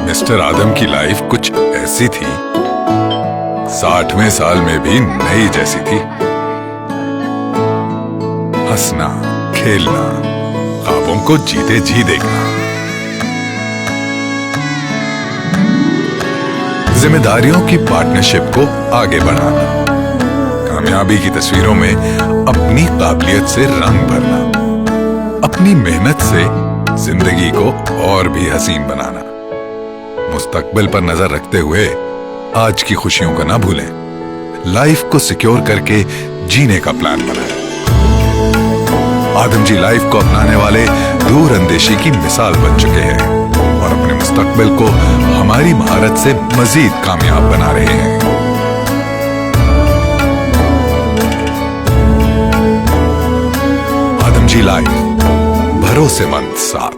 Mister आदम की life कुछ ऐसी थी, 60वें साल में भी नई जैसी थी। हंसना, खेलना, ख्वाबों को जीते जी देखना, जिम्मेदारियों की पार्टनरशिप को आगे बढ़ाना, कामयाबी की तस्वीरों में अपनी काबिलियत से रंग भरना, अपनी मेहनत से जिंदगी को और भी हसीन बनाना, मुस्तकबिल पर नजर रखते हुए आज की खुशियों को ना भूलें, लाइफ को सिक्योर करके जीने का प्लान बनाएं। आदम जी लाइफ को अपनाने वाले दूर अंदेशी की मिसाल बन चुके हैं और अपने मुस्तकबिल को हमारी महारत से मजीद कामयाब बना रहे हैं। आदम जी लाइफ, भरोसेमंद साथ।